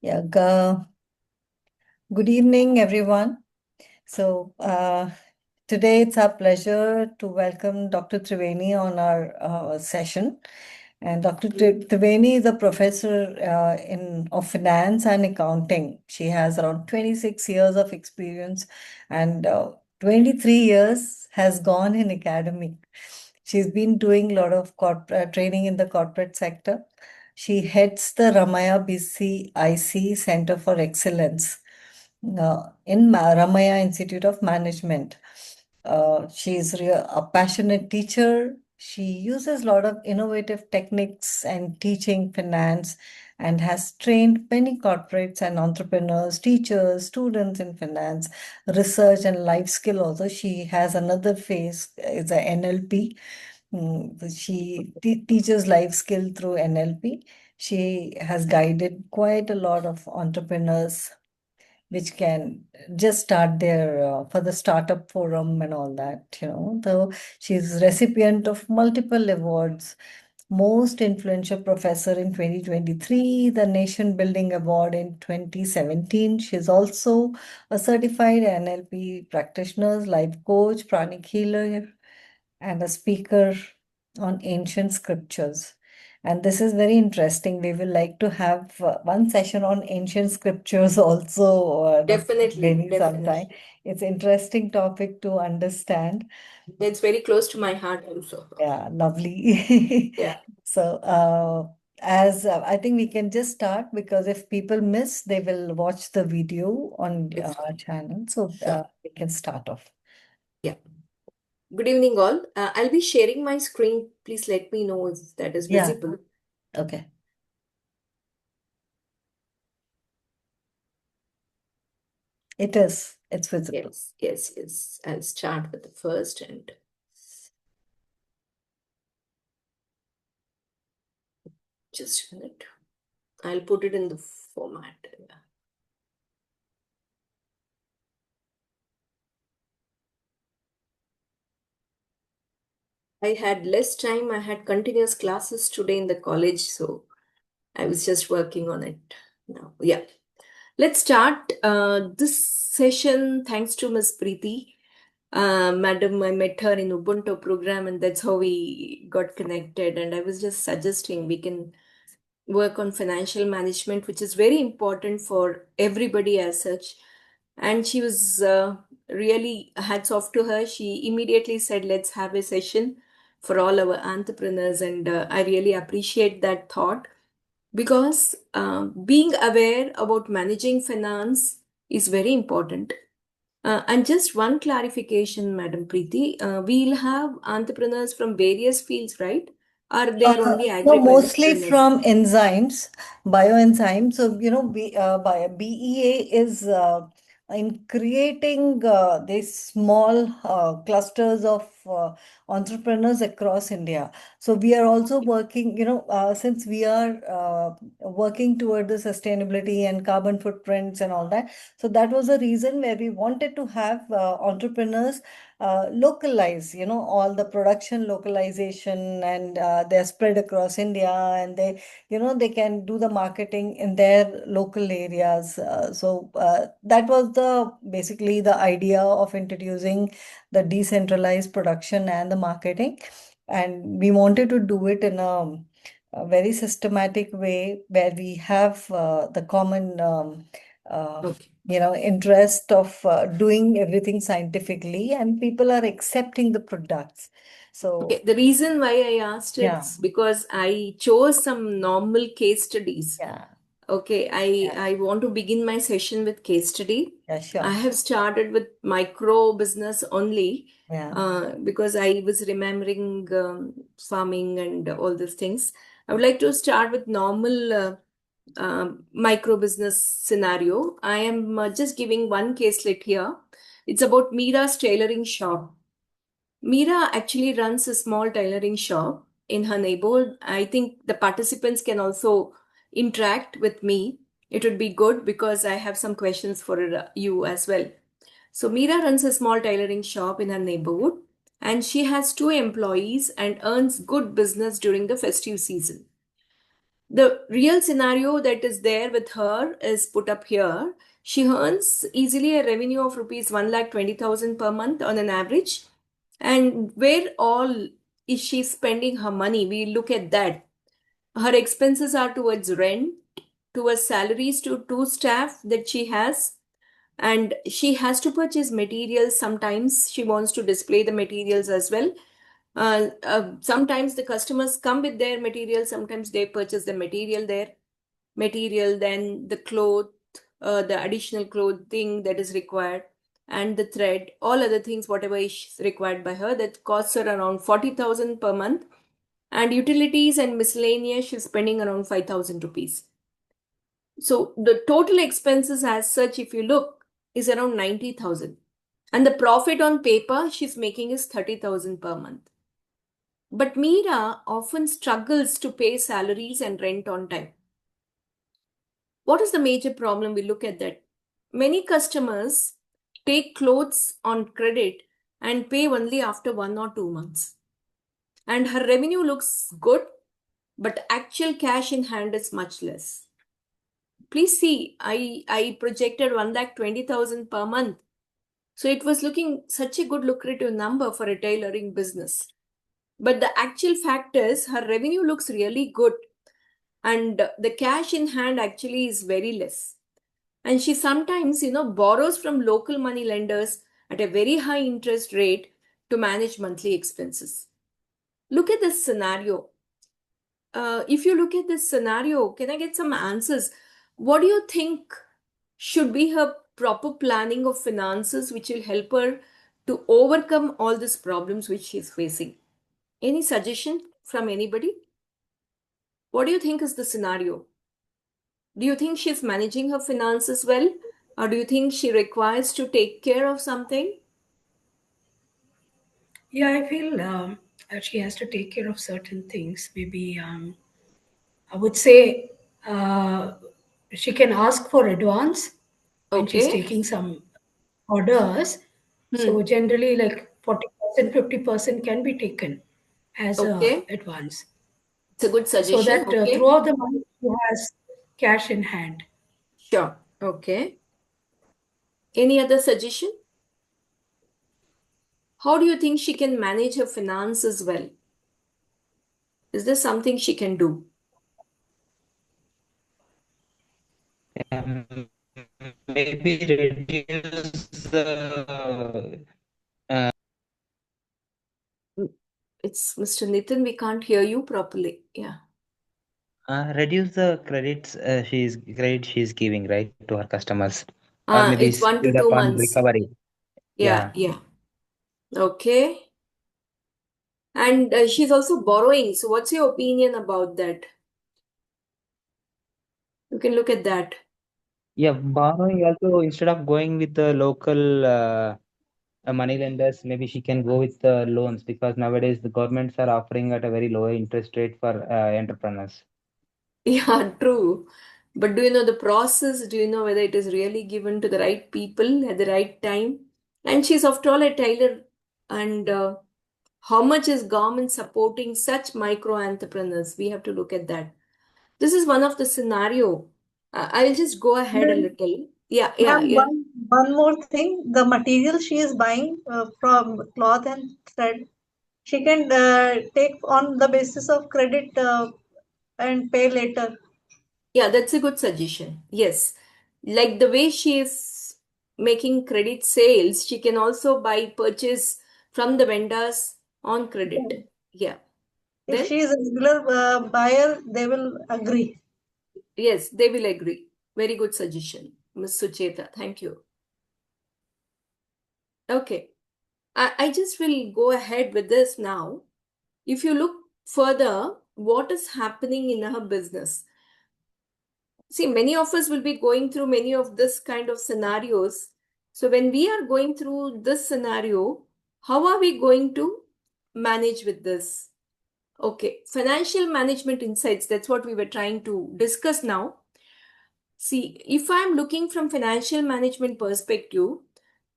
Yeah, good evening, everyone. So, today it's our pleasure to welcome Dr. Triveni on our session. And Dr. Triveni is a professor of finance and accounting. She has around 26 years of experience, and 23 years has gone in academic. She's been doing a lot of training in the corporate sector. She heads the Ramaya BCIC Center for Excellence in Ramaya Institute of Management. She's a passionate teacher. She uses a lot of innovative techniques and teaching finance and has trained many corporates and entrepreneurs, teachers, students in finance, research and life skill also. She has another phase, is a NLP. She teaches life skill through NLP. She has guided quite a lot of entrepreneurs which can just start their for the startup forum and all that, though she's recipient of multiple awards, most influential professor in 2023, the Nation Building Award in 2017. She's also a certified NLP practitioner, life coach, pranic healer, and a speaker on ancient scriptures. And this is very interesting. We will like to have one session on ancient scriptures also, Dr. Definitely, Beni, sometime. definitely. It's interesting topic to understand. It's very close to my heart also. Yeah, lovely. Yeah, So, as I think we can just start, because if people miss, they will watch the video on it's our channel. So, sure. we can start off. Yeah. Good evening, all. I'll be sharing my screen. Please let me know if that is Yeah, visible. okay. It is. It's visible. Yes, yes, yes. I'll start with the first and just a minute. I'll put it in the format. Yeah. I had less time. I had continuous classes today in the college, so I was just working on it now. Yeah. Let's start this session thanks to Ms. Preeti. Madam, I met her in Ubuntu program, and that's how we got connected. And I was just suggesting we can work on financial management, which is very important for everybody as such. And she was really hats off to her. She immediately said, let's have a session for all our entrepreneurs. And I really appreciate that thought because being aware about managing finance is very important. And just one clarification, Madam Preeti, we'll have entrepreneurs from various fields, right? Or they are only No, mostly agripreneurs? from enzymes, bioenzymes. So, BEA is in creating these small clusters of entrepreneurs across India. So, we are also working, since we are working toward the sustainability and carbon footprints and all that. So, that was the reason where we wanted to have entrepreneurs localize, all the production localization, and they're spread across India, and they can do the marketing in their local areas. So that was basically the idea of introducing the decentralized production and the marketing. And we wanted to do it in a very systematic way where we have the common uh, Okay. interest of doing everything scientifically, and people are accepting the products. Okay. So, The reason why I asked yeah, it's because I chose some normal case studies. yeah, Okay. yeah, I want to begin my session with case study. yeah, I sure. have started with micro business only Yeah, because I was remembering farming and all these things. I would like to start with normal micro business scenario. I am just giving one caselet here. It's about Mira's tailoring shop. Mira actually runs a small tailoring shop in her neighborhood. I think the participants can also interact with me. It would be good because I have some questions for you as well. So, Mira runs a small tailoring shop in her neighborhood and she has two employees and earns good business during the festive season. The real scenario that is there with her is put up here. She earns easily a revenue of rupees 1,20,000 per month on an average. And where all is she spending her money? We look at that. Her expenses are towards rent, towards salaries to two staff that she has, and she has to purchase materials. Sometimes she wants to display the materials as well. Sometimes the customers come with their material, sometimes they purchase the material, then the cloth, the additional clothing that is required, and the thread, all other things, whatever is required by her, that costs her around 40,000 per month. And utilities and miscellaneous, she's spending around 5,000 rupees. So the total expenses as such, if you look, is around 90,000. And the profit on paper she's making is 30,000 per month. But Meera often struggles to pay salaries and rent on time. What is the major problem? We look at that. Many customers take clothes on credit and pay only after 1 or 2 months. And her revenue looks good, but actual cash in hand is much less. Please see, I projected 1,20,000 per month. So it was looking such a good lucrative number for a tailoring business. But the actual fact is her revenue looks really good, and the cash in hand actually is very less. And she sometimes, borrows from local money lenders at a very high interest rate to manage monthly expenses. Look at this scenario. If you look at this scenario, can I get some answers? What do you think should be her proper planning of finances, which will help her to overcome all these problems which she's facing? Any suggestion from anybody? What do you think is the scenario? Do you think she's managing her finances well? Or do you think she requires to take care of something? Yeah, I feel that she has to take care of certain things. Maybe I would say she can ask for advance when she's Okay. taking some orders. So Hmm. generally, like 40%, 50% can be taken as Okay. advance, It's a good so suggestion. that Okay. throughout the month she has cash in hand. Sure. Okay. Any other suggestion? How do you think she can manage her finances well? Is there something she can do? Um, Maybe reduce the It's Mr. Nitin, we can't hear you properly. Yeah. reduce the credit she's giving right to her customers, or maybe It's one to speed up two on months. recovery. Yeah, Yeah, yeah. Okay. And she's also borrowing. So what's your opinion about that? You can look at that. yeah. Borrowing also, instead of going with the local money lenders, maybe she can go with the loans, because nowadays the governments are offering at a very low interest rate for entrepreneurs. Yeah, true. But do you know the process? Do you know whether it is really given to the right people at the right time? And she's after all a tailor. And how much is government supporting such micro entrepreneurs? We have to look at that. This is one of the scenario. I will just go ahead a Ma'am, little. Yeah, yeah, ma'am, yeah. one more thing. The material she is buying from cloth and thread, she can take on the basis of credit and pay later. Yeah, that's a good suggestion. Yes. Like the way she is making credit sales, she can also buy purchase from the vendors on credit. Yeah. If Then, she is a regular buyer, they will agree. yes, they will agree. Very good suggestion, Ms. Sucheta. Thank you. Okay. I just will go ahead with this now. If you look further, what is happening in her business? See, many of us will be going through many of this kind of scenarios. So when we are going through this scenario, how are we going to manage with this? Okay, financial management insights, that's what we were trying to discuss now. See, if I'm looking from financial management perspective,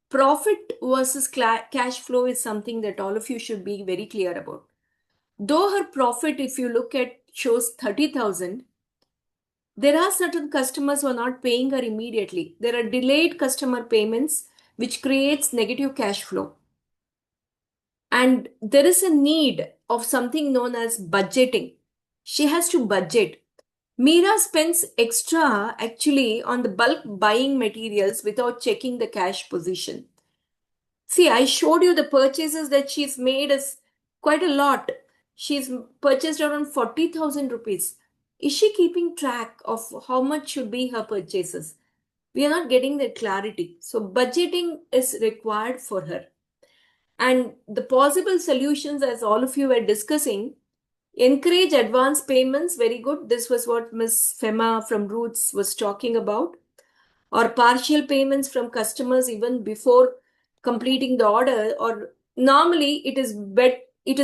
profit versus cash flow is something that all of you should be very clear about. Though her profit, if you look at, shows 30,000, There are certain customers who are not paying her immediately. There are delayed customer payments, which creates negative cash flow. And there is a need of something known as budgeting. She has to budget. Meera spends extra actually on the bulk buying materials without checking the cash position. See, I showed you the purchases that she's made is quite a lot. She's purchased around 40,000 rupees. Is she keeping track of how much should be her purchases? We are not getting that clarity. So budgeting is required for her. And the possible solutions, as all of you were discussing, encourage advance payments. Very good. This was what Ms. Fema from Roots was talking about. Or partial payments from customers even before completing the order. Or normally it is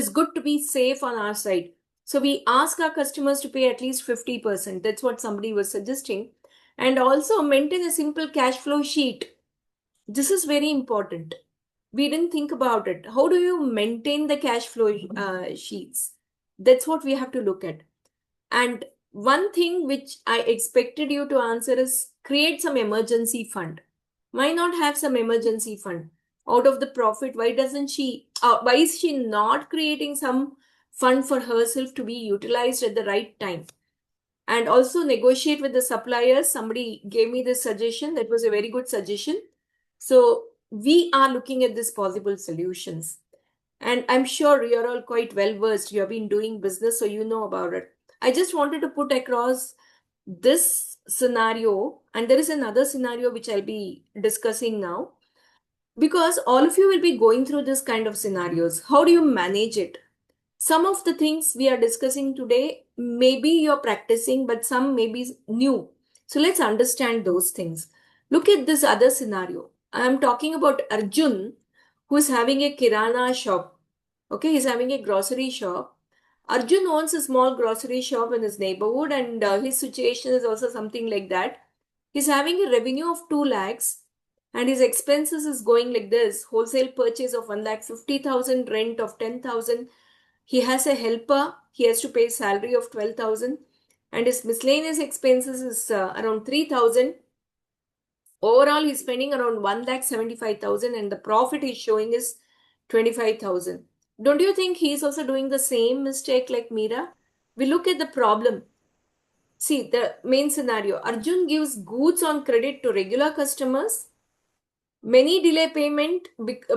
good to be safe on our side. So we ask our customers to pay at least 50%. That's what somebody was suggesting. And also maintain a simple cash flow sheet. This is very important. We didn't think about it. How do you maintain the cash flow sheets? That's what we have to look at. And one thing which I expected you to answer is create some emergency fund. Why not have some emergency fund out of the profit? Why is she not creating some fund for herself to be utilized at the right time? And also negotiate with the suppliers. Somebody gave me this suggestion. That was a very good suggestion. So we are looking at these possible solutions. And I'm sure you're all quite well versed. You have been doing business, so you know about it. I just wanted to put across this scenario, and there is another scenario which I'll be discussing now, because all of you will be going through this kind of scenarios. How do you manage it? Some of the things we are discussing today, maybe you're practicing, but some may be new. So let's understand those things. Look at this other scenario. I'm talking about Arjun, who is having a kirana shop. Okay, he's having a grocery shop. Arjun owns a small grocery shop in his neighborhood, and his situation is also something like that. He's having a revenue of 2 lakhs, and his expenses is going like this: wholesale purchase of 1,50,000, rent of 10,000. He has a helper. He has to pay salary of 12,000, and his miscellaneous expenses is around 3,000. Overall, he's spending around 1,75,000, and the profit he's showing is 25,000. Don't you think he's also doing the same mistake like Meera? We look at the problem. See, the main scenario. Arjun gives goods on credit to regular customers. Many delay payment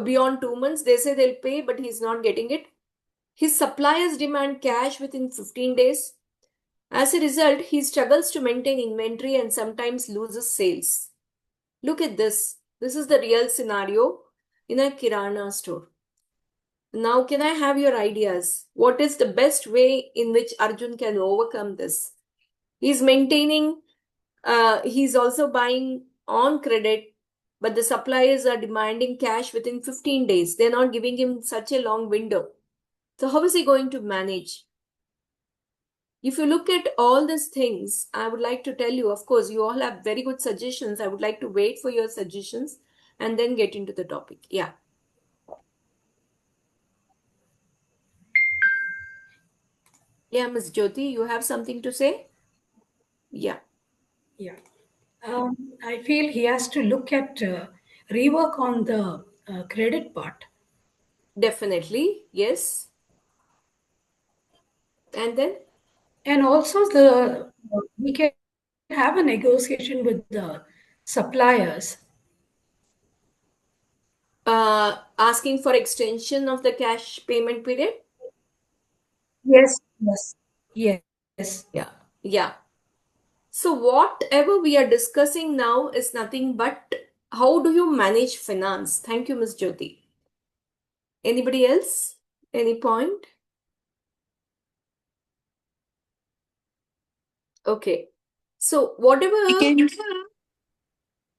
beyond 2 months. They say they'll pay, but he's not getting it. His suppliers demand cash within 15 days. As a result, he struggles to maintain inventory and sometimes loses sales. Look at this. This is the real scenario in a kirana store. Now, can I have your ideas? What is the best way in which Arjun can overcome this? He's maintaining, he's also buying on credit, but the suppliers are demanding cash within 15 days. They're not giving him such a long window. So how is he going to manage? If you look at all these things, I would like to tell you, of course, you all have very good suggestions. I would like to wait for your suggestions and then get into the topic. Yeah. Yeah, Ms. Jyoti, you have something to say? Yeah. Yeah. I feel he has to look at rework on the credit part. Definitely. Yes. And then? And also we can have a negotiation with the suppliers. Asking for extension of the cash payment period? Yes, yes, yes. Yeah. Yeah. So whatever we are discussing now is nothing but how do you manage finance? Thank you, Ms. Jyoti. Anybody else? Any point? Okay. So whatever,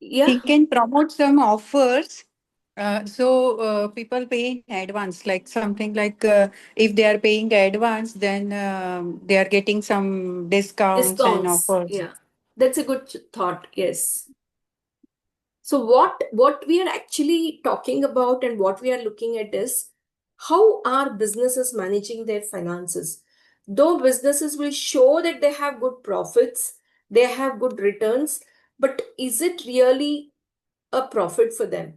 yeah, He can promote some offers. So people pay in advance, like something like if they are paying advance, then they are getting some discounts and discounts. offers. Yeah, that's a good thought. Yes. So what we are actually talking about and what we are looking at is how are businesses managing their finances. Though businesses will show that they have good profits, they have good returns, but is it really a profit for them?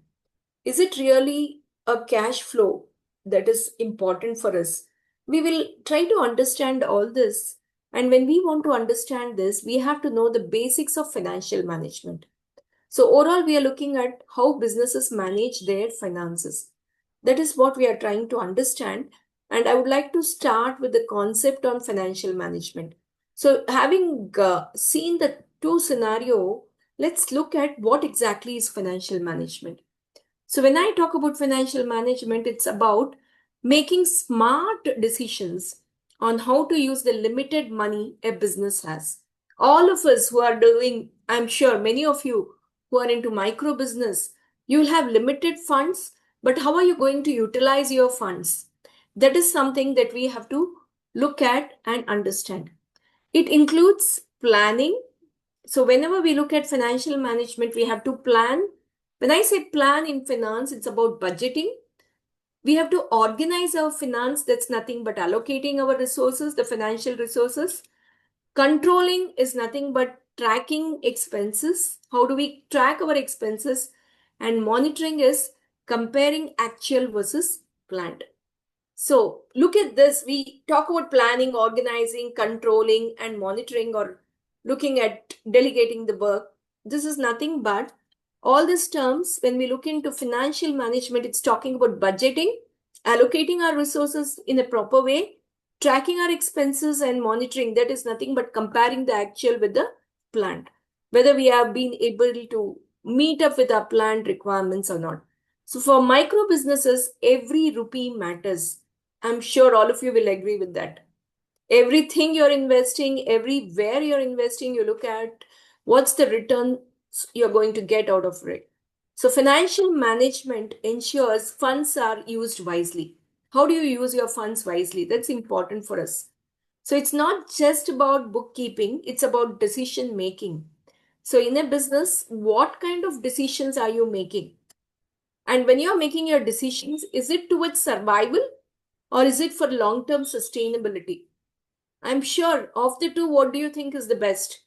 Is it really a cash flow that is important for us? We will try to understand all this. And when we want to understand this, we have to know the basics of financial management. So, overall, we are looking at how businesses manage their finances. That is what we are trying to understand. And I would like to start with the concept on financial management. So, having seen the two scenario, let's look at what exactly is financial management. So, when I talk about financial management, it's about making smart decisions on how to use the limited money a business has. All of us who are doing, I'm sure many of you who are into micro business, you will have limited funds, but how are you going to utilize your funds? That is something that we have to look at and understand. It includes planning. So, whenever we look at financial management, we have to plan. When I say plan in finance, it's about budgeting. We have to organize our finance. That's nothing but allocating our resources, the financial resources. Controlling is nothing but tracking expenses. How do we track our expenses? And monitoring is comparing actual versus planned. So look at this. We talk about planning, organizing, controlling, and monitoring, or looking at delegating the work. This is nothing but all these terms. When we look into financial management, it's talking about budgeting, allocating our resources in a proper way, tracking our expenses, and monitoring. That is nothing but comparing the actual with the planned, whether we have been able to meet up with our planned requirements or not. So for micro businesses, every rupee matters. I'm sure all of you will agree with that. Everything you're investing, everywhere you're investing, you look at what's the return you're going to get out of it. So, financial management ensures funds are used wisely. How do you use your funds wisely? That's important for us. So, it's not just about bookkeeping, it's about decision making. So, in a business, what kind of decisions are you making? And when you're making your decisions, is it towards survival or is it for long-term sustainability? I'm sure of the two, what do you think is the best?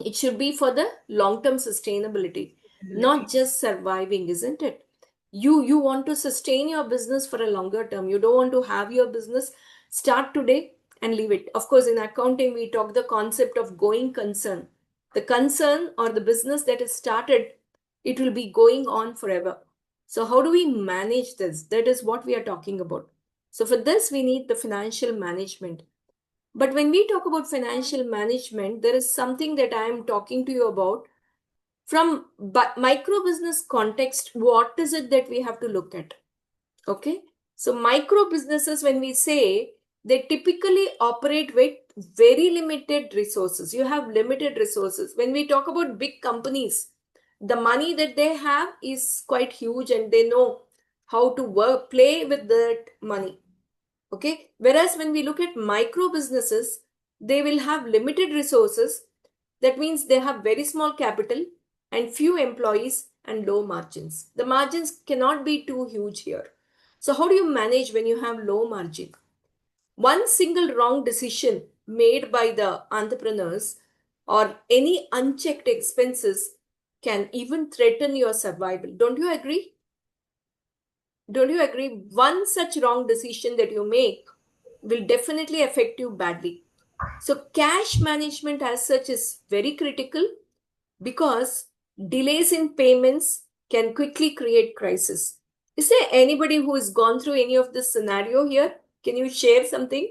It should be for the long-term sustainability, not just surviving, isn't it? You want to sustain your business for a longer term. You don't want to have your business start today and leave it. Of course, in accounting, we talk the concept of going concern. The concern or the business that is started, it will be going on forever. So how do we manage this? That is what we are talking about. So for this, we need the financial management. But when we talk about financial management, there is something that I am talking to you about from micro business context. What is it that we have to look at? Okay. So micro businesses, when we say, they typically operate with very limited resources. You have limited resources. When we talk about big companies, the money that they have is quite huge and they know how to play with that money. Okay. Whereas when we look at micro businesses, they will have limited resources. That means they have very small capital and few employees and low margins. The margins cannot be too huge here. So how do you manage when you have low margin? One single wrong decision made by the entrepreneurs or any unchecked expenses can even threaten your survival. Don't you agree? Don't you agree? One such wrong decision that you make will definitely affect you badly. So, cash management as such is very critical because delays in payments can quickly create crisis. Is there anybody who has gone through any of this scenario here? Can you share something?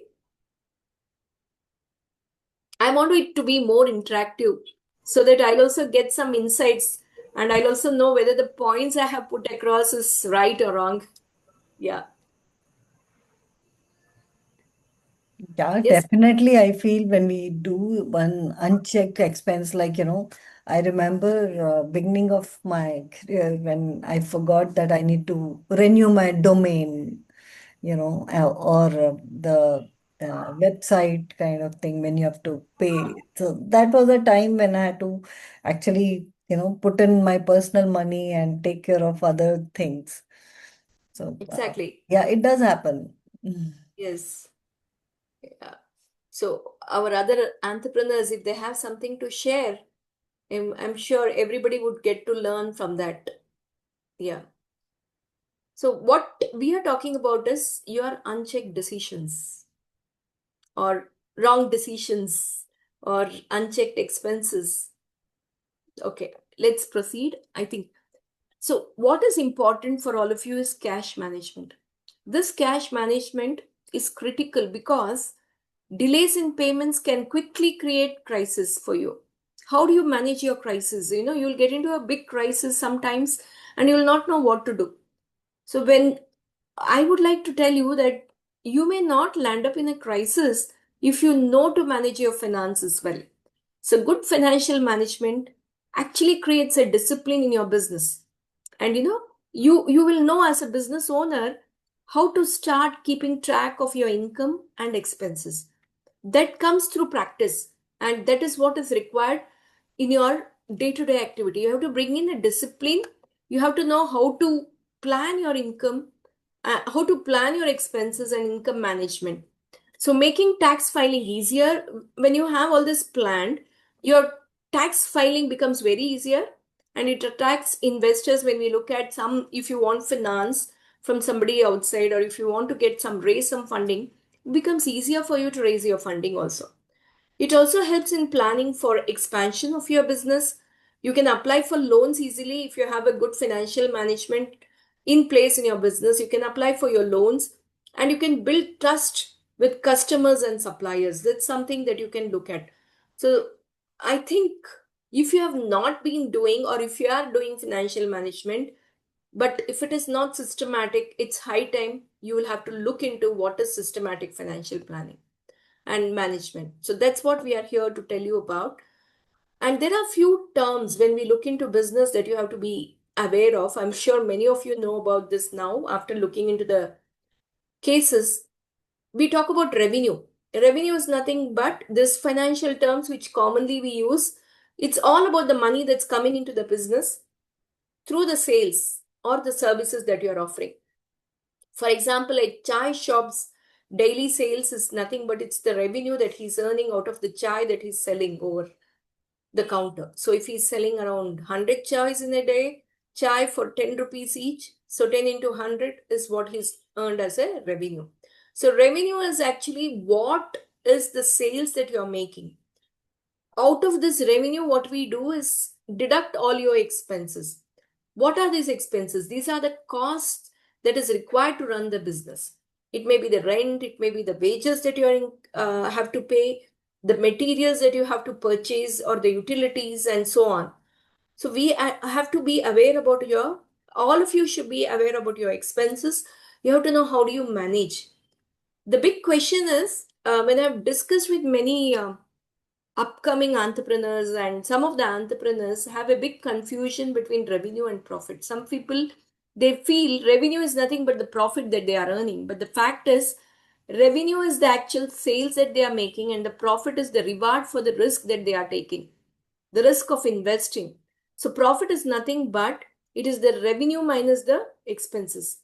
I want it to be more interactive so that I'll also get some insights and I'll also know whether the points I have put across is right or wrong. Yeah. Yeah, Yes. definitely. I feel when we do one unchecked expense, like, I remember beginning of my career when I forgot that I need to renew my domain, or the website kind of thing when you have to pay. So that was a time when I had to actually, put in my personal money and take care of other things. So Exactly. yeah, it does happen. Yes. Yeah. So our other entrepreneurs, if they have something to share, I'm sure everybody would get to learn from that. Yeah. So what we are talking about is your unchecked decisions or wrong decisions or unchecked expenses. Okay, let's proceed. I think so. What is important for all of you is cash management. This cash management is critical because delays in payments can quickly create crisis for you. How do you manage your crisis? You'll get into a big crisis sometimes and you'll not know what to do. So when I would like to tell you that you may not land up in a crisis if you know to manage your finances well. So good financial management actually creates a discipline in your business. And you will know as a business owner how to start keeping track of your income and expenses. That comes through practice, and that is what is required in your day-to-day activity. You have to bring in a discipline. You have to know how to plan your income, how to plan your expenses and income management. So making tax filing easier, when you have all this planned, your tax filing becomes very easier, and it attracts investors. When we look at some, if you want finance from somebody outside, or if you want to raise some funding, it becomes easier for you to raise your funding also. It also helps in planning for expansion of your business. You can apply for loans easily if you have a good financial management in place in your business. You can apply for your loans, and you can build trust with customers and suppliers. That's something that you can look at. So I think if you have not been doing, or if you are doing financial management, but if it is not systematic, it's high time you will have to look into what is systematic financial planning and management. So that's what we are here to tell you about. And there are few terms when we look into business that you have to be aware of. I'm sure many of you know about this now after looking into the cases. We talk about revenue. Revenue is nothing but this financial terms which commonly we use. It's all about the money that's coming into the business through the sales or the services that you're offering. For example, a chai shop's daily sales is nothing but it's the revenue that he's earning out of the chai that he's selling over the counter. So if he's selling around 100 chais in a day, chai for 10 rupees each, so 10 into 100 is what he's earned as a revenue. So revenue is actually what is the sales that you're making. Out of this revenue, what we do is deduct all your expenses. What are these expenses? These are the costs that is required to run the business. It may be the rent, it may be the wages that you have to pay, the materials that you have to purchase, or the utilities, and so on. So we have to be aware about all of you should be aware about your expenses. You have to know how do you manage. The big question is, when I've discussed with many upcoming entrepreneurs, and some of the entrepreneurs have a big confusion between revenue and profit. Some people, they feel revenue is nothing but the profit that they are earning, but the fact is revenue is the actual sales that they are making, and the profit is the reward for the risk that they are taking, the risk of investing. So profit is nothing but it is the revenue minus the expenses.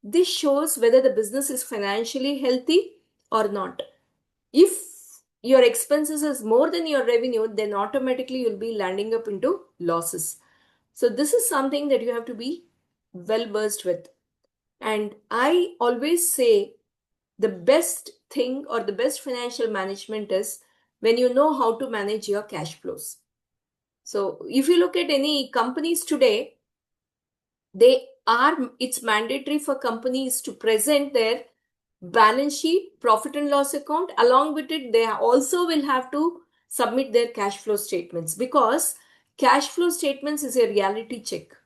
This shows whether the business is financially healthy or not. If your expenses is more than your revenue, then automatically you'll be landing up into losses. So this is something that you have to be well versed with. And I always say the best thing or the best financial management is when you know how to manage your cash flows. So if you look at any companies today, it's mandatory for companies to present their balance sheet, profit and loss account. Along with it, they also will have to submit their cash flow statements, because cash flow statements is a reality check.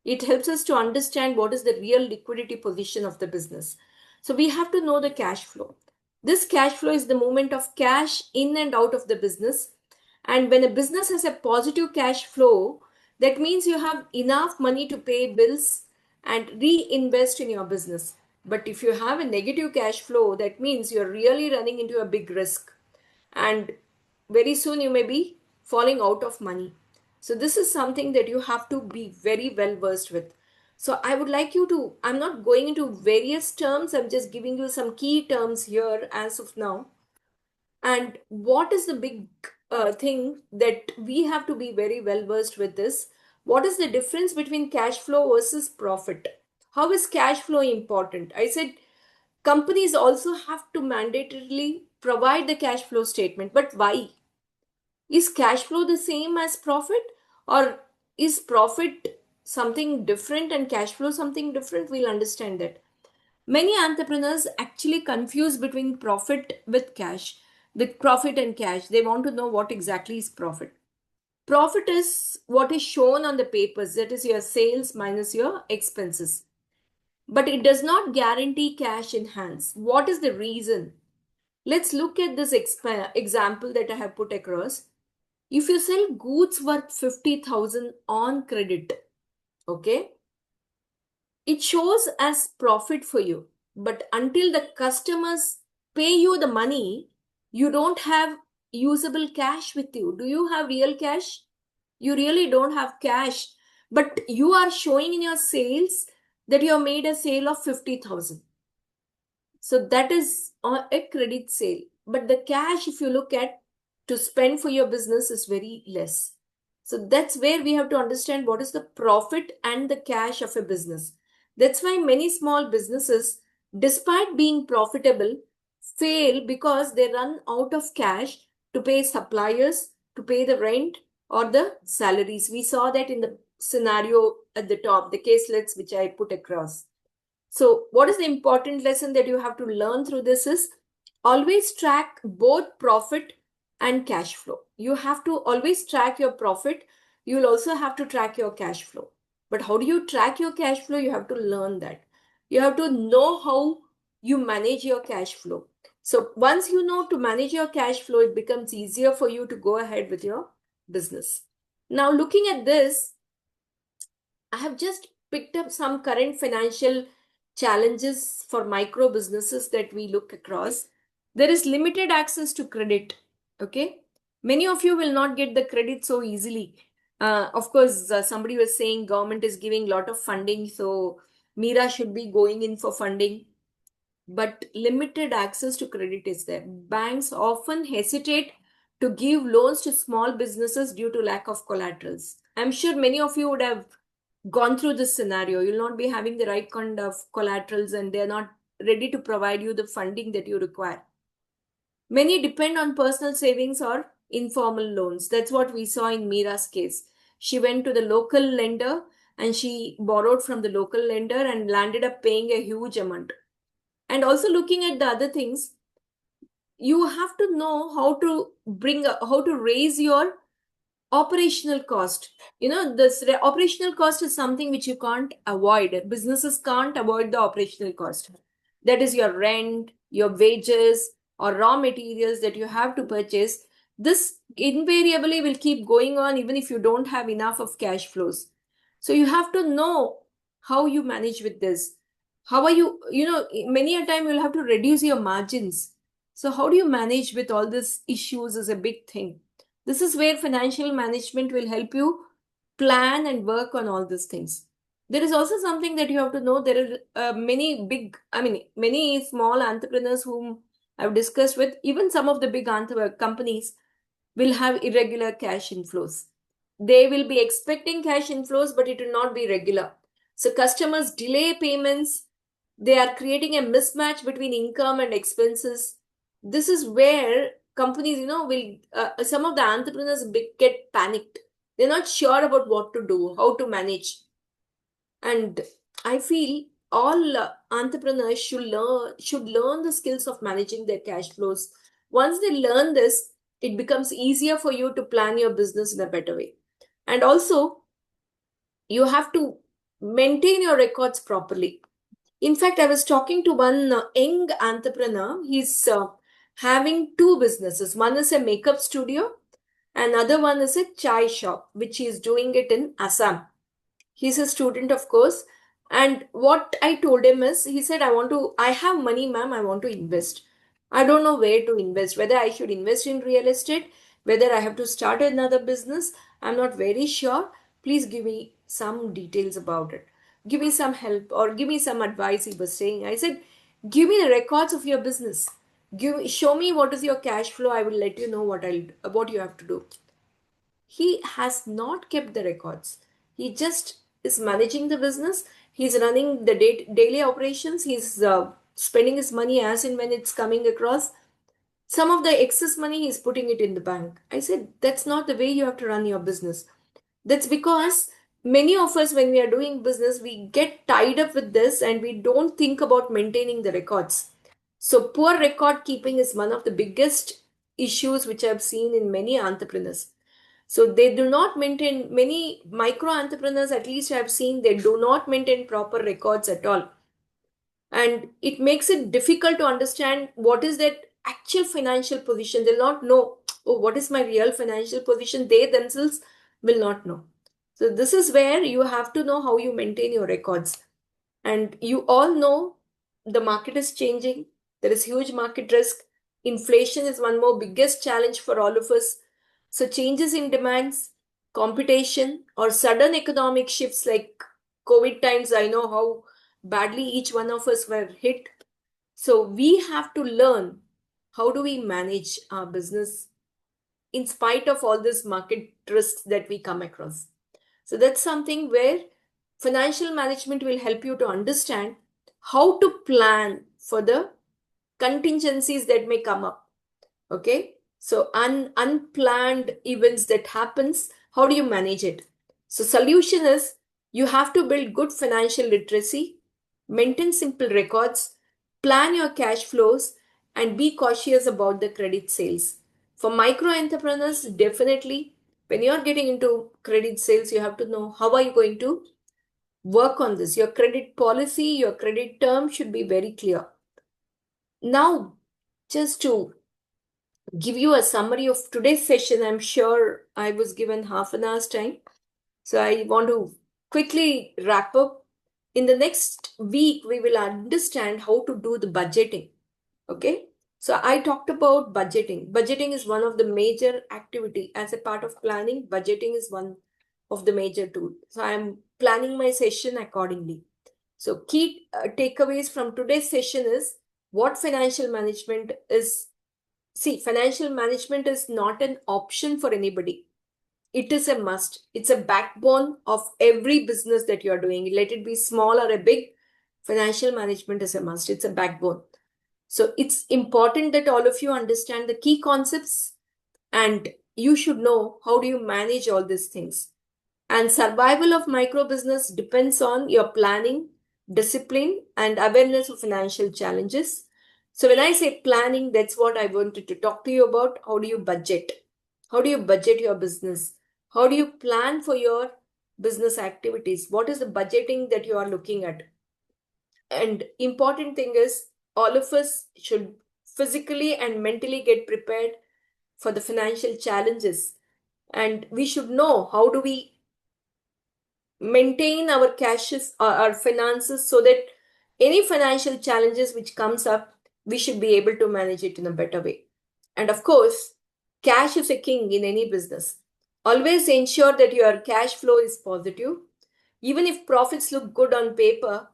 It helps us to understand what is the real liquidity position of the business. So we have to know the cash flow. This cash flow is the movement of cash in and out of the business. And when a business has a positive cash flow, that means you have enough money to pay bills and reinvest in your business. But if you have a negative cash flow, that means you're really running into a big risk. And very soon you may be falling out of money. So this is something that you have to be very well versed with. So I would like you to, I'm not going into various terms, I'm just giving you some key terms here as of now. And what is the big thing that we have to be very well versed with this? What is the difference between cash flow versus profit? How is cash flow important? I said companies also have to mandatorily provide the cash flow statement. But why? Is cash flow the same as profit, or is profit something different and cash flow something different? We'll understand that. Many entrepreneurs actually confuse between profit with cash, with profit and cash. They want to know what exactly is profit. Profit is what is shown on the papers, that is your sales minus your expenses. But it does not guarantee cash in hands. What is the reason? Let's look at this example that I have put across. If you sell goods worth 50,000 on credit, okay, it shows as profit for you. But until the customers pay you the money, you don't have usable cash with you. Do you have real cash? You really don't have cash, but you are showing in your sales that you have made a sale of 50,000. So that is a credit sale. But the cash, if you look at to spend for your business, is very less. So that's where we have to understand what is the profit and the cash of a business. That's why many small businesses, despite being profitable, fail because they run out of cash to pay suppliers, to pay the rent or the salaries. We saw that in the scenario at the top, the caselets which I put across. So what is the important lesson that you have to learn through this is always track both profit and cash flow. You have to always track your profit. You'll also have to track your cash flow. But how do you track your cash flow? You have to learn that. You have to know how you manage your cash flow. So once you know to manage your cash flow, it becomes easier for you to go ahead with your business. Now, looking at this, I have just picked up some current financial challenges for micro businesses that we look across. There is limited access to credit. Okay. Many of you will not get the credit so easily. Of course, somebody was saying government is giving a lot of funding, so Mira should be going in for funding. But limited access to credit is there. Banks often hesitate to give loans to small businesses due to lack of collaterals. I'm sure many of you would have gone through this scenario. You'll not be having the right kind of collaterals and they're not ready to provide you the funding that you require. Many depend on personal savings or informal loans. That's what we saw in Mira's case. She went to the local lender and she borrowed from the local lender and landed up paying a huge amount. And also looking at the other things, you have to know how to raise your operational cost. This operational cost is something which you can't avoid. Businesses can't avoid the operational cost. That is your rent, your wages, or raw materials that you have to purchase. This invariably will keep going on even if you don't have enough of cash flows. So you have to know how you manage with this. How are you, many a time you'll have to reduce your margins. So how do you manage with all these issues is a big thing. This is where financial management will help you plan and work on all these things. There is also something that you have to know. There are many small entrepreneurs whom I've discussed with, even some of the big companies will have irregular cash inflows. They will be expecting cash inflows, but it will not be regular. So customers delay payments. They are creating a mismatch between income and expenses. This is where companies, some of the entrepreneurs get panicked. They're not sure about what to do, how to manage. And I feel all entrepreneurs should learn the skills of managing their cash flows. Once they learn this, it becomes easier for you to plan your business in a better way. And also, you have to maintain your records properly. In fact, I was talking to one young entrepreneur. He's having two businesses. One is a makeup studio, and other one is a chai shop, which he is doing it in Assam. He's a student, of course. And what I told him is, he said, I have money, ma'am, I want to invest. I don't know where to invest, whether I should invest in real estate, whether I have to start another business. I'm not very sure. Please give me some details about it. Give me some help or give me some advice, he was saying. I said, give me the records of your business. Show me what is your cash flow. I will let you know what you have to do. He has not kept the records. He just is managing the business. He's running the daily operations. He's spending his money as and when it's coming across. Some of the excess money he's putting it in the bank. I said, that's not the way you have to run your business. That's because many of us, when we are doing business, we get tied up with this and we don't think about maintaining the records. So, poor record keeping is one of the biggest issues which I've seen in many entrepreneurs. So, they do not maintain, many micro entrepreneurs, at least I've seen, they do not maintain proper records at all. And it makes it difficult to understand what is that actual financial position. They'll not know, oh, what is my real financial position? They themselves will not know. So, this is where you have to know how you maintain your records. And you all know the market is changing. There is huge market risk. Inflation is one more biggest challenge for all of us. So, changes in demands, competition, or sudden economic shifts like COVID times, I know how badly each one of us were hit. So, we have to learn how do we manage our business in spite of all this market risks that we come across. So that's something where financial management will help you to understand how to plan for the contingencies that may come up. Okay, so unplanned events that happens, how do you manage it? So solution is you have to build good financial literacy, maintain simple records, plan your cash flows, and be cautious about the credit sales. For micro entrepreneurs, definitely when you're getting into credit sales, you have to know how are you going to work on this. Your credit policy, your credit term should be very clear. Now, just to give you a summary of today's session, I'm sure I was given half an hour's time. So I want to quickly wrap up. In the next week, we will understand how to do the budgeting. Okay. So I talked about budgeting. Budgeting is one of the major activity as a part of planning. Budgeting is one of the major tools. So I'm planning my session accordingly. So key takeaways from today's session is what financial management is. See, financial management is not an option for anybody. It is a must. It's a backbone of every business that you are doing. Let it be small or a big, financial management is a must. It's a backbone. So it's important that all of you understand the key concepts and you should know how do you manage all these things. And survival of micro business depends on your planning, discipline, and awareness of financial challenges. So when I say planning, that's what I wanted to talk to you about. How do you budget? How do you budget your business? How do you plan for your business activities? What is the budgeting that you are looking at? And important thing is all of us should physically and mentally get prepared for the financial challenges. And we should know how do we maintain our cashes or our finances so that any financial challenges which comes up, we should be able to manage it in a better way. And of course, cash is a king in any business. Always ensure that your cash flow is positive. Even if profits look good on paper,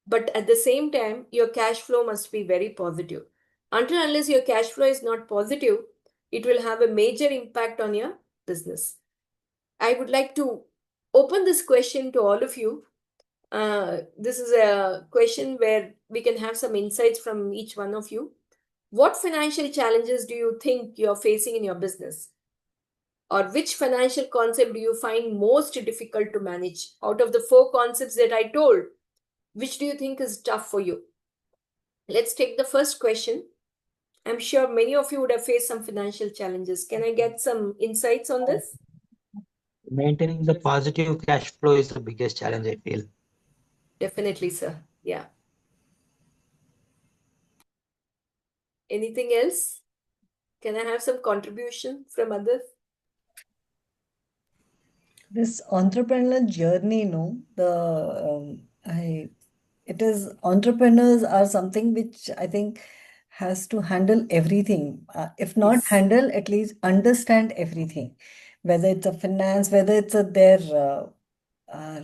but at the same time, your cash flow must be very positive. Until unless your cash flow is not positive, it will have a major impact on your business. I would like to open this question to all of you. This is a question where we can have some insights from each one of you. What financial challenges do you think you're facing in your business? Or which financial concept do you find most difficult to manage? Out of the 4 concepts that I told, which do you think is tough for you? Let's take the first question. I'm sure many of you would have faced some financial challenges. Can I get some insights on this? Maintaining the positive cash flow is the biggest challenge, I feel. Definitely, sir. Yeah. Anything else? Can I have some contribution from others? This entrepreneurial journey, it is entrepreneurs are something which I think has to handle everything. If not Yes. handle, at least understand everything, whether it's a finance, whether it's their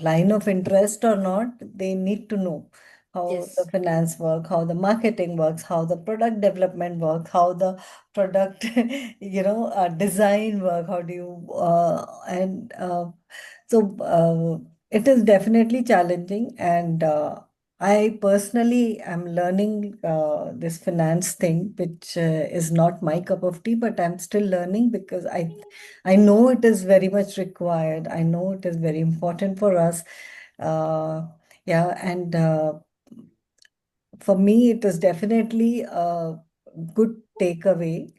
line of interest or not, they need to know how Yes. the finance work, how the marketing works, how the product development works, how the product, design work, how do you, and so it is definitely challenging. And I personally am learning this finance thing, which is not my cup of tea, but I'm still learning because I know it is very much required. I know it is very important for us. Yeah, and for me, it is definitely a good takeaway.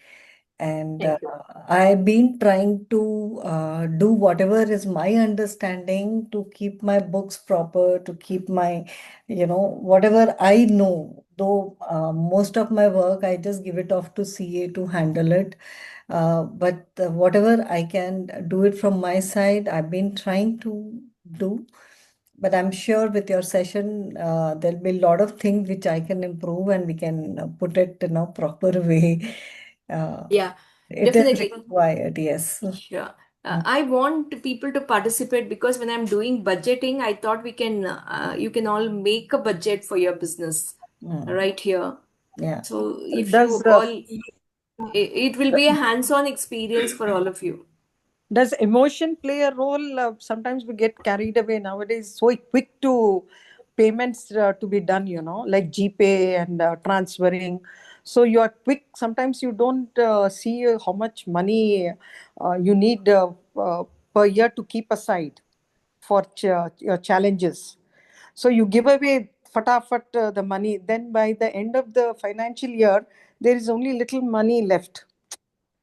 And Thank you. I've been trying to do whatever is my understanding to keep my books proper, to keep my, whatever I know. Though most of my work, I just give it off to CA to handle it. But whatever I can do it from my side, I've been trying to do. But I'm sure with your session, there'll be a lot of things which I can improve and we can put it in a proper way. Yeah, It is definitely. required, yes. Sure. I want people to participate because when I'm doing budgeting, I thought you can all make a budget for your business Mm, right here. yeah. So if Does you all, it will be a hands-on experience for all of you. does emotion play a role? Sometimes we get carried away nowadays. So quick to payments to be done, like GPay and transferring. So you are quick. Sometimes you don't see how much money you need per year to keep aside for your challenges. So you give away fatafat the money. Then by the end of the financial year, there is only little money left.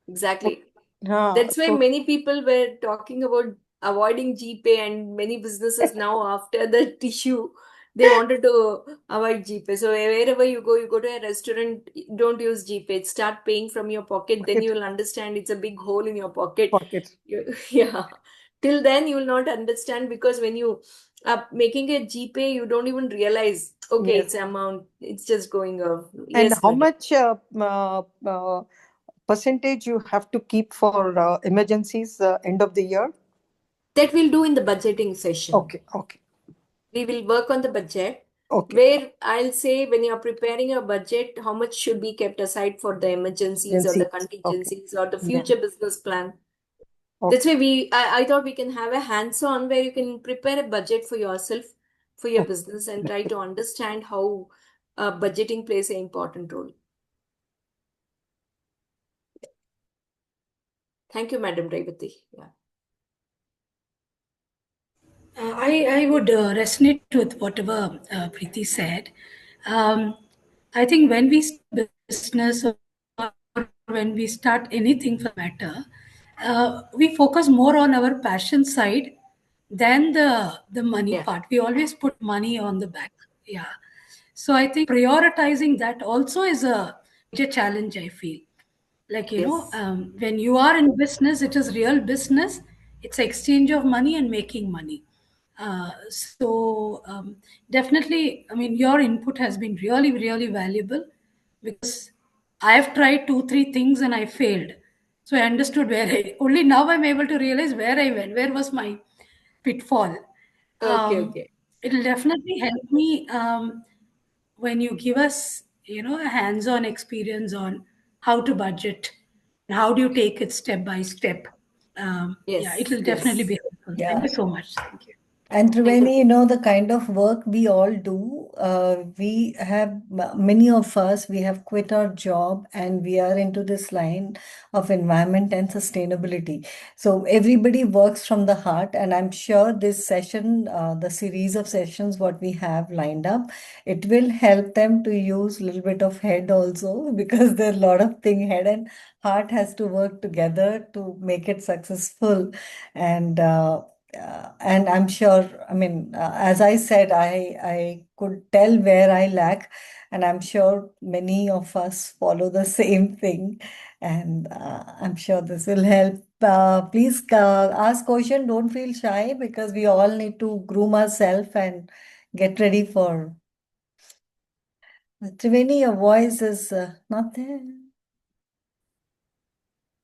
Exactly. Yeah, That's why so many people were talking about avoiding GPay, and many businesses now, after the issue, they wanted to avoid GPay. So wherever you go to a restaurant, don't use GPay. Start paying from your pocket, then you will understand it's a big hole in your pocket. pocket. Yeah. Till then, you will not understand because when you are making a GPay, you don't even realize, okay, Yes. it's amount, it's just going off. And Yes, how madam. much percentage you have to keep for emergencies end of the year? That we'll do in the budgeting session. Okay. We will work on the budget Okay. where I'll say when you're preparing your budget, how much should be kept aside for the emergencies or the contingencies or the future business plan. That's why I thought we can have a hands-on where you can prepare a budget for yourself, for your business, and try to understand how budgeting plays an important role. Thank you, Madam Revati. Yeah. I would resonate with whatever Preeti said. I think when we start business or when we start anything for matter, we focus more on our passion side than the money Yeah. part. We always put money on the back. Yeah. So I think prioritizing that also is a major challenge, I feel. Like, Yes. when you are in business, it is real business. It's exchange of money and making money. So definitely, I mean, your input has been really, really valuable because I have tried 2, 3 things and I failed. So I understood only now I'm able to realize where I went, where was my pitfall. Okay. It'll definitely help me when you give us, a hands-on experience on how to budget and how do you take it step by step. Yeah, it Yes. will definitely be helpful. Yeah. Thank you so much. Thank you. And Thank Triveni, you. the kind of work we all do, we have, many of us, we have quit our job and we are into this line of environment and sustainability. So everybody works from the heart. And I'm sure this session, the series of sessions, what we have lined up, it will help them to use a little bit of head also because there are a lot of thing head and heart has to work together to make it successful. And I'm sure, I mean, as I said, I could tell where I lack, and I'm sure many of us follow the same thing, and I'm sure this will help. Please ask question. Don't feel shy because we all need to groom ourselves and get ready for. Triveni, your voice is not there.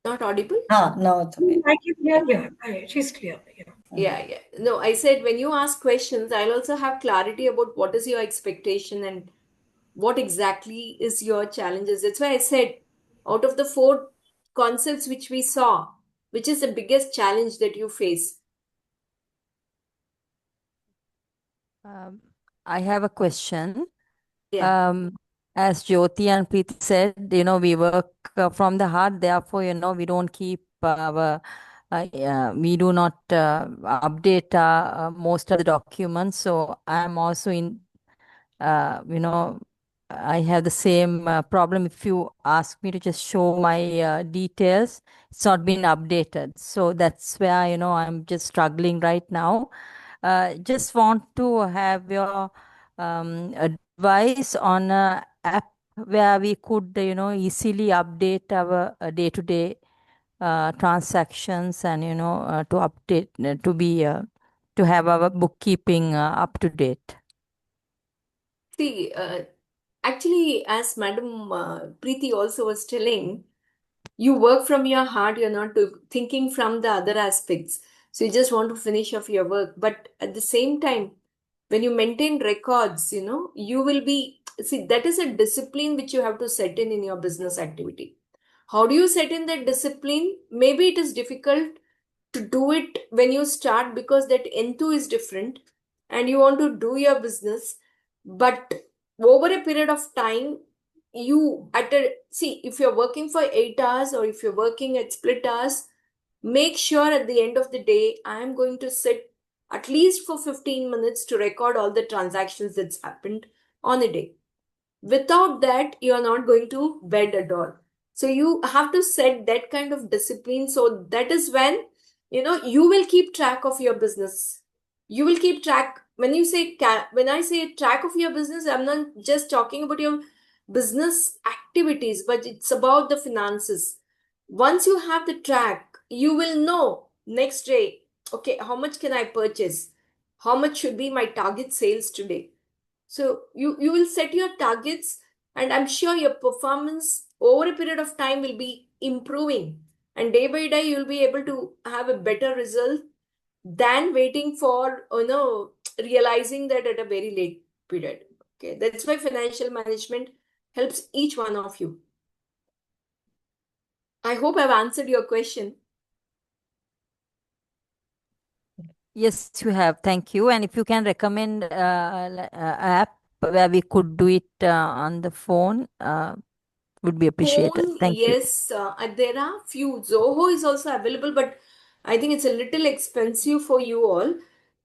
Not audible? No, it's okay. I can hear you. She's clear. Yeah. Yeah. No, I said when you ask questions, I'll also have clarity about what is your expectation and what exactly is your challenges. That's why I said, out of the 4 concepts which we saw, which is the biggest challenge that you face? I have a question. Yeah. As Jyoti and Preeti said, we work from the heart. Therefore, we don't keep we do not update most of the documents. So I'm also I have the same problem. If you ask me to just show my details, it's not been updated. So that's where, I'm just struggling right now. Just want to have your advice on a app where we could, easily update our day-to-day transactions and, to update, to have our bookkeeping up to date. See, actually, as Madam Preeti also was telling, you work from your heart, you're not thinking from the other aspects. So you just want to finish off your work. But at the same time, when you maintain records, you will be, see, that is a discipline which you have to set in your business activity. How do you set in that discipline? Maybe it is difficult to do it when you start because that N2 is different and you want to do your business. But over a period of time, see, if you're working for 8 hours or if you're working at split hours, make sure at the end of the day, I am going to sit at least for 15 minutes to record all the transactions that's happened on a day. Without that, you are not going to bed at all. So you have to set that kind of discipline. So that is when, you will keep track of your business. You will keep track. When I say track of your business, I'm not just talking about your business activities, but it's about the finances. Once you have the track, you will know next day, okay, how much can I purchase? How much should be my target sales today? So you will set your targets, and I'm sure your performance over a period of time will be improving. And day by day, you'll be able to have a better result than waiting for, realizing that at a very late period. Okay, that's why financial management helps each one of you. I hope I've answered your question. Yes, you have. Thank you. And if you can recommend app where we could do it on the phone, would be appreciated. Phone, Thank you. yes, there are few. Zoho is also available, but I think it's a little expensive for you all.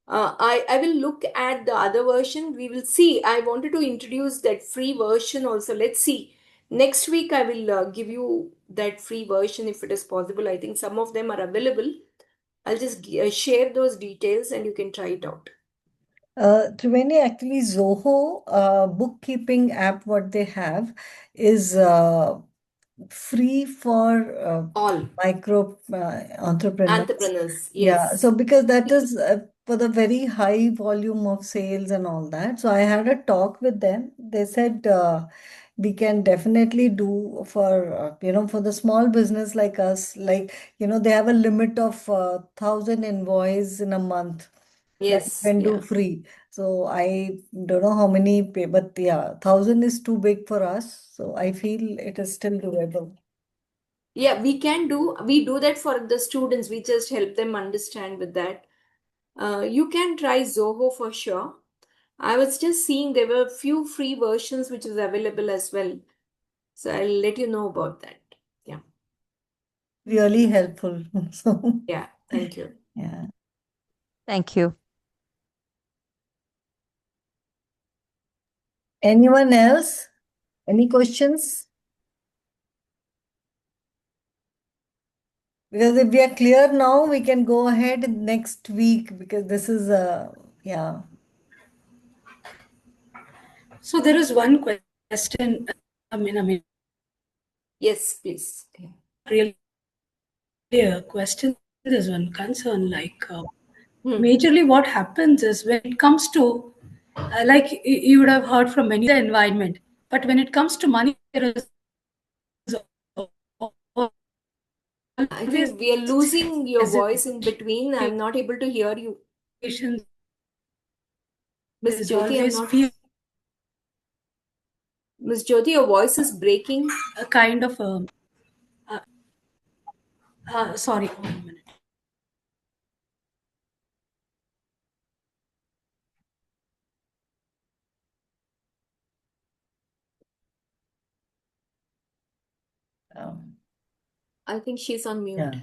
I will look at the other version. We will see. I wanted to introduce that free version also. Let's see. Next week, I will give you that free version if it is possible. I think some of them are available. I'll just share those details and you can try it out. Triveni, actually, Zoho bookkeeping app, what they have is free for All micro entrepreneurs. entrepreneurs, Yeah, yes. so because that is for the very high volume of sales and all that. So I had a talk with them. They said we can definitely do for for the small business like us, like they have a limit of 1,000 invoice in a month that you Yes, can do yeah. free. So I don't know how many pay, but yeah, 1,000 is too big for us. So I feel it is still doable. Yeah, we do that for the students. We just help them understand with that. You can try Zoho for sure. I was just seeing there were a few free versions which is available as well. So I'll let you know about that. Yeah. Really helpful. So Yeah. Thank you. yeah. Thank you. Anyone else? Any questions? Because if we are clear now, we can go ahead next week because this is yeah. So there is one question. I mean, Yes, please. Yeah. really a question. There's one concern. Like, Hmm. majorly, what happens is when it comes to, like you would have heard from many the environment, but when it comes to money, there is I think we are losing your voice in between. I'm not able to hear you. Hesitations. Miss There's Jyoti, I'm always not. fear, Miss Jyoti, your voice is breaking. a kind of sorry, 1 minute. I think she's on mute. Yeah.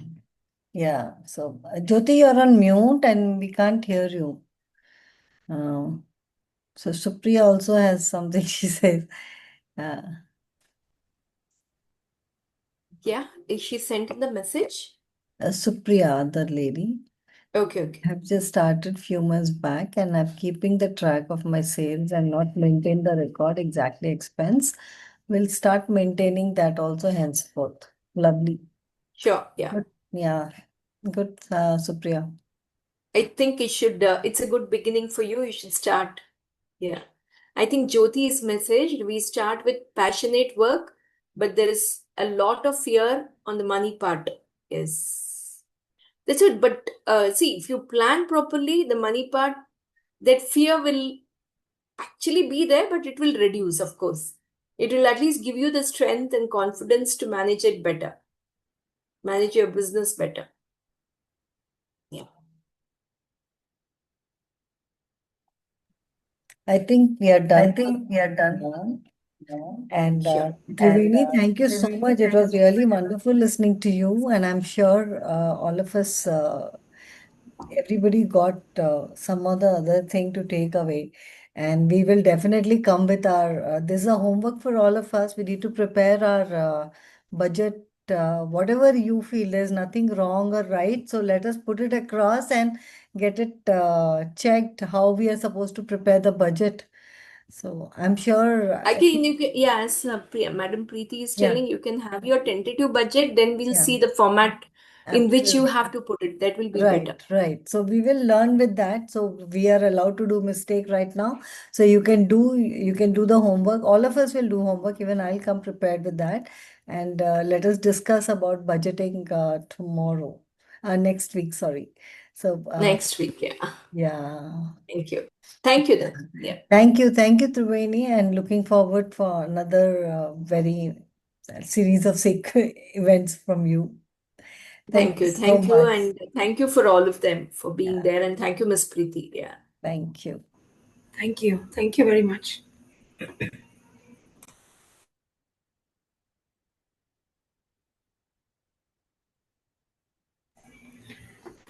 Yeah. So, Jyoti, you're on mute and we can't hear you. So, Supriya also has something she says. Yeah, is she sent the message? Supriya, the lady, Okay. have just started few months back, and I'm keeping the track of my sales and not maintain the record exactly expense. We'll start maintaining that also henceforth. Lovely. Sure, yeah. Good. Yeah. Good, Supriya. I think it's a good beginning for you. You should start. Yeah. I think Jyoti's message, we start with passionate work, but there is a lot of fear on the money part. Yes. That's it. But see, if you plan properly, the money part, that fear will actually be there, but it will reduce, of course. It will at least give you the strength and confidence to manage it better, manage your business better. Yeah. I think we are done. Now. And Sure. Triveni, thank you so much. It was really wonderful listening to you, and I'm sure all of us, everybody got some other thing to take away. And we will definitely come with our, this is a homework for all of us. We need to prepare our budget, whatever you feel, there's nothing wrong or right. So let us put it across and get it checked how we are supposed to prepare the budget. So I'm sure. Again, you can, yeah, as Madam Preeti is Yeah. telling, you can have your tentative budget, then we'll Yeah. see the format in which you Absolutely. have to put it. That will be better. Right. So we will learn with that. So we are allowed to do mistake right now. So you can do the homework. All of us will do homework. Even I'll come prepared with that. And let us discuss about budgeting tomorrow. Next week, sorry. So Next week, yeah. yeah. Thank you. Thank you then. Yeah. Thank you, Triveni, and looking forward for another very series of sick events from you. Thank you. so Thank you. much. And thank you for all of them for being Yeah. there. And thank you, Miss Preeti. Yeah. Thank you. Thank you. Thank you very much.